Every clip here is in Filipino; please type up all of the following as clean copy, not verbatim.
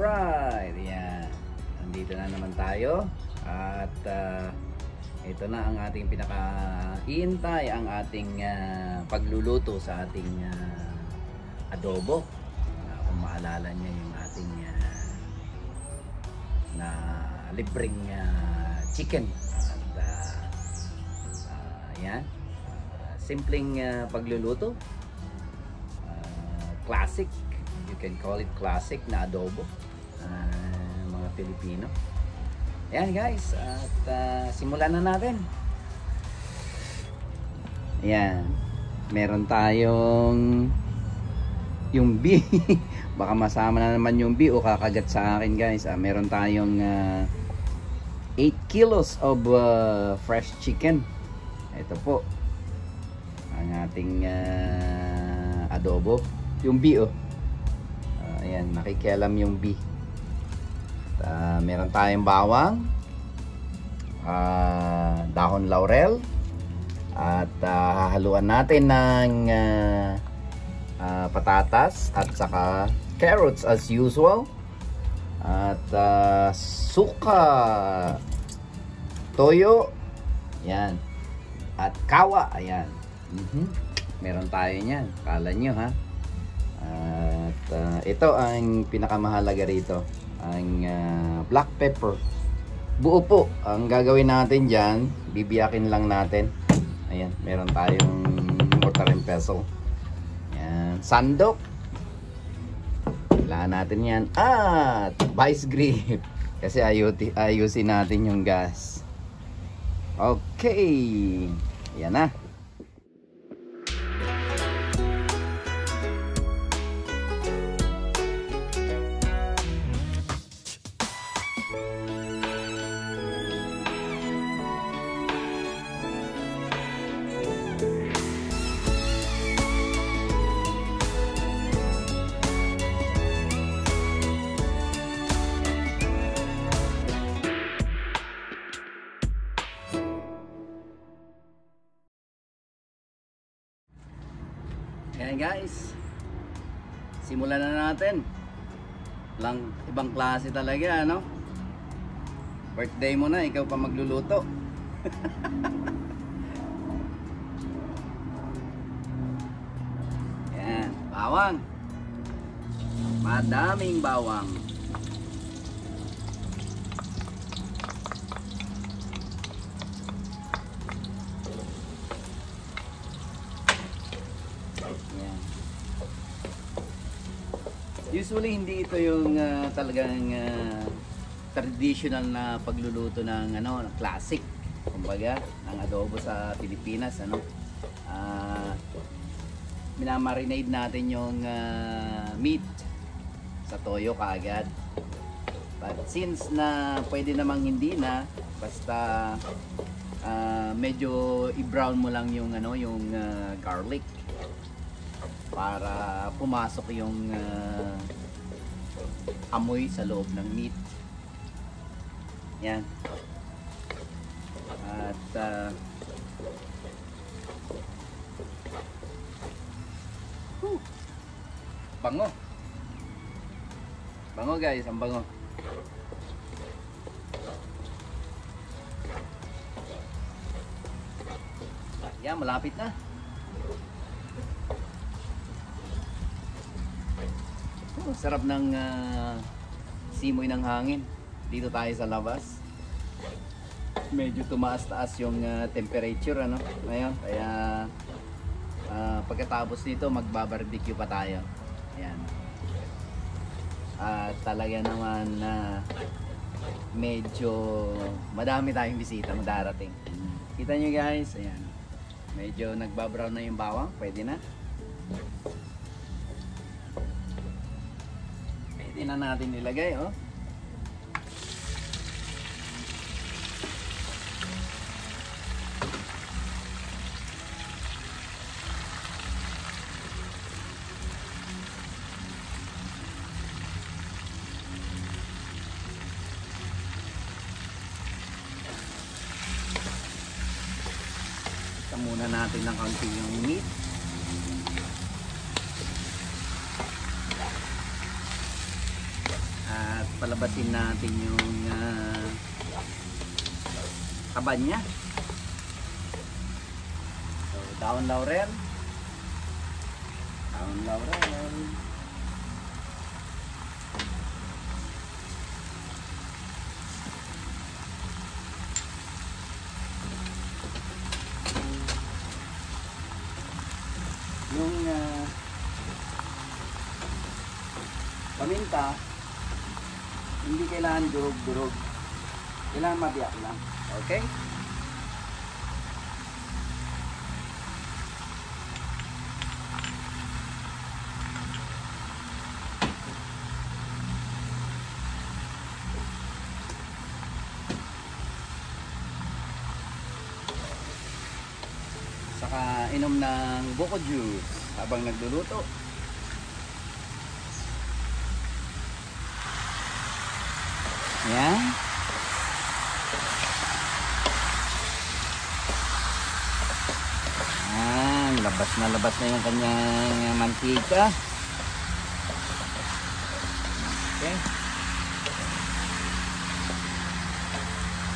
Alright, yan. Nandito na naman tayo. At ito na ang ating pinaka-iintay, ang ating pagluluto sa ating adobo. Kung maalala niyo yung ating na libreng chicken. At yan. Simpleng pagluluto. Classic. You can call it classic na adobo. Mga Pilipino. Ayan guys, at simulan na natin. Ayan, meron tayong yung bee. Baka masama na naman yung bee o kakagat sa akin guys. Meron tayong 8 kilos of fresh chicken. Ito po ang ating adobo. Yung bee ayan, nakikialam yung bee. Meron tayong bawang, dahon laurel, at hahaluan natin ng patatas at saka carrots as usual, at suka, toyo, yan, at kawa, ayan. Meron tayo niyan, kala nyo ha. At ito ang pinakamahalaga rito, ang black pepper. Buo po ang gagawin natin dyan. Bibiyakin lang natin. Ayan, meron tayong mortar and pestle. Ayan, sandok. Kailangan natin yan. At vice grip, kasi ayusin natin yung gas. Okay, yan na. Ayan guys, simulan na natin. Ibang klase talaga, ano? Birthday mo na, ikaw pa magluluto. Ayan, bawang. Madaming bawang. Usually hindi ito yung talagang traditional na pagluluto ng classic, kumbaga, ng adobo sa Pilipinas, ano. Minamarinate natin yung meat sa toyo kaagad. But since na pwede namang hindi na, basta medyo i-brown mo lang yung yung garlic para pumasok yung amoy sa loob ng meat. Yan. At bango. Bango guys, ang bango. Yan, malapit na. Sarap ng simoy ng hangin. Dito tayo sa labas. Medyo tumaas-taas yung temperature, ano, ngayon. Kaya pagkatapos nito magbabarbecue pa tayo. Ayan. At talaga naman medyo madami tayong bisita madarating. Kita nyo guys, ayan. Medyo nagbabrown na yung bawang, pwede na. Pwede na natin nilagay, oh. Muna natin ng kaunti yung meat. At palabasin natin yung taba niya. So, daon laurel. Daon laurel. Yung paminta, hindi kailangan durog-durog. Kailangan mabiyak lang. Okay? Saka inom ng buko juice habang nagluluto. Yan. Yan. Labas na yung kanyang mantika. Okay.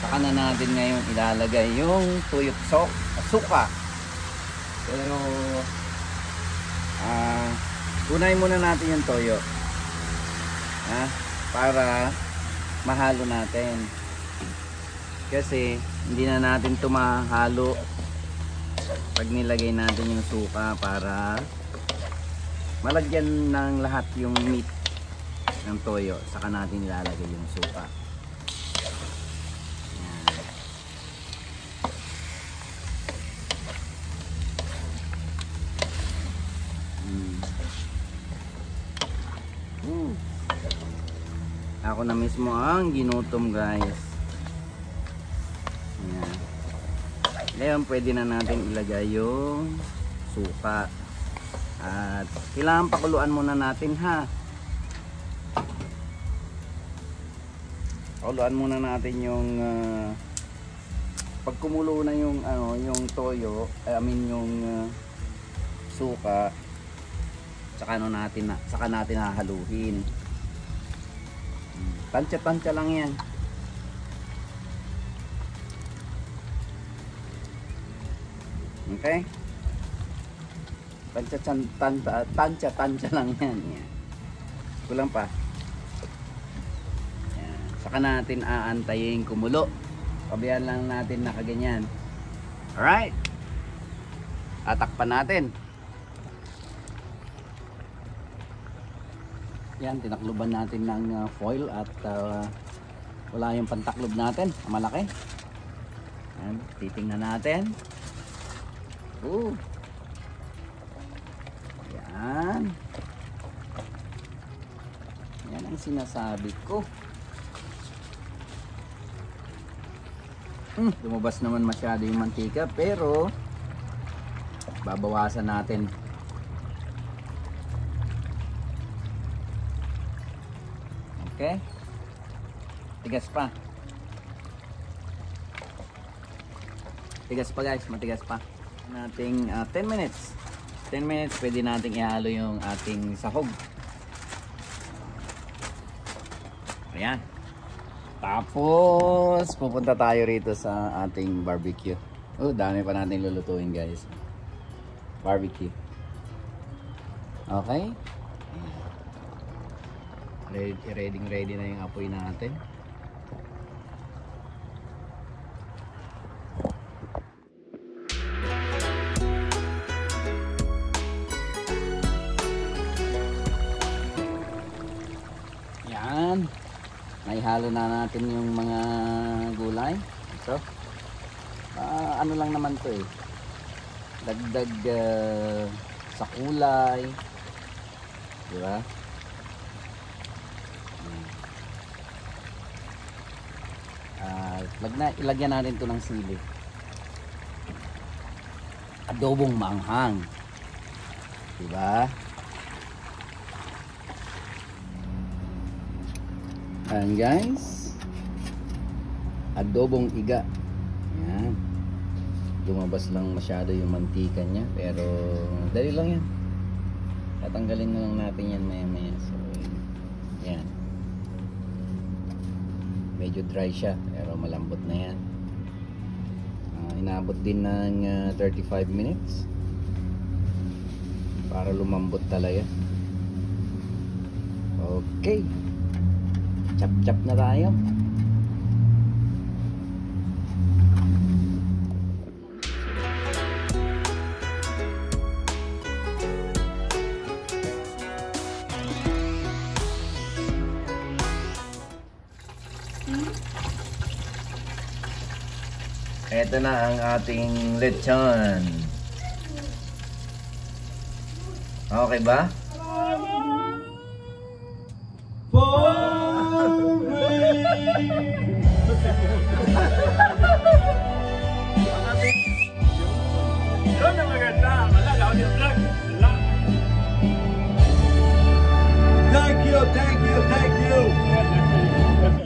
Saka na natin ngayon ilalagay yung tuyot suka. Pero unay muna natin yung toyo. Para mahalo natin. Kasi hindi na natin ito mahalo pag nilagay natin yung suka para malagyan ng lahat yung meat ng toyo. Saka natin ilalagay yung suka. Ako na mismo ang ginutom, guys. Ayan. Ngayon pwede na natin ilagay yung suka. At kailangan pakuluan muna natin, ha. Pakuluan muna natin yung pag kumulo na yung yung toyo, yung suka, saka natin hahaluin. Tansya-tansya lang yan. Okay? Tansya-tansya lang yan. Kulang pa. Yan. Saka natin aantayin kumulo. Pabayaan lang natin na kaganyan. Alright. Tatakpan natin. Yan, tinakluban natin ng foil at wala yung pantaklob natin, malaki. Yan, titingnan natin. Yan. Yan ang sinasabi ko. Lumabas naman masyado yung mantika, pero babawasan natin. Okay? Tigas pa. Tigas pa, guys, matigas pa. Nating 10 minutes. 10 minutes pwede nating ihalo yung ating sahog. Ayan. Tapos pupunta tayo rito sa ating barbecue. Dami pa natin lulutuin, guys. Barbecue. Okay? Ready na yung apoy natin. Yan. Naihalo na natin yung mga gulay. So, ano lang naman to eh. Dagdag sa kulay. Diba? Ilagyan natin ito ng sili. Adobong maanghang. Diba? Ayan, guys. Adobong iga. Ayan. Lumabas lang masyado yung mantika niya, pero dali lang yan. Tatanggalin na lang natin yan maya maya. So, yan. medyo dry siya pero malambot na yan. Inabot din ng 35 minutes para lumambot talaga. Okay, chop chop na tayo. Ito na ang ating lechon. Okay ba? Thank you, thank you, thank you.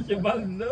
Si Baldo.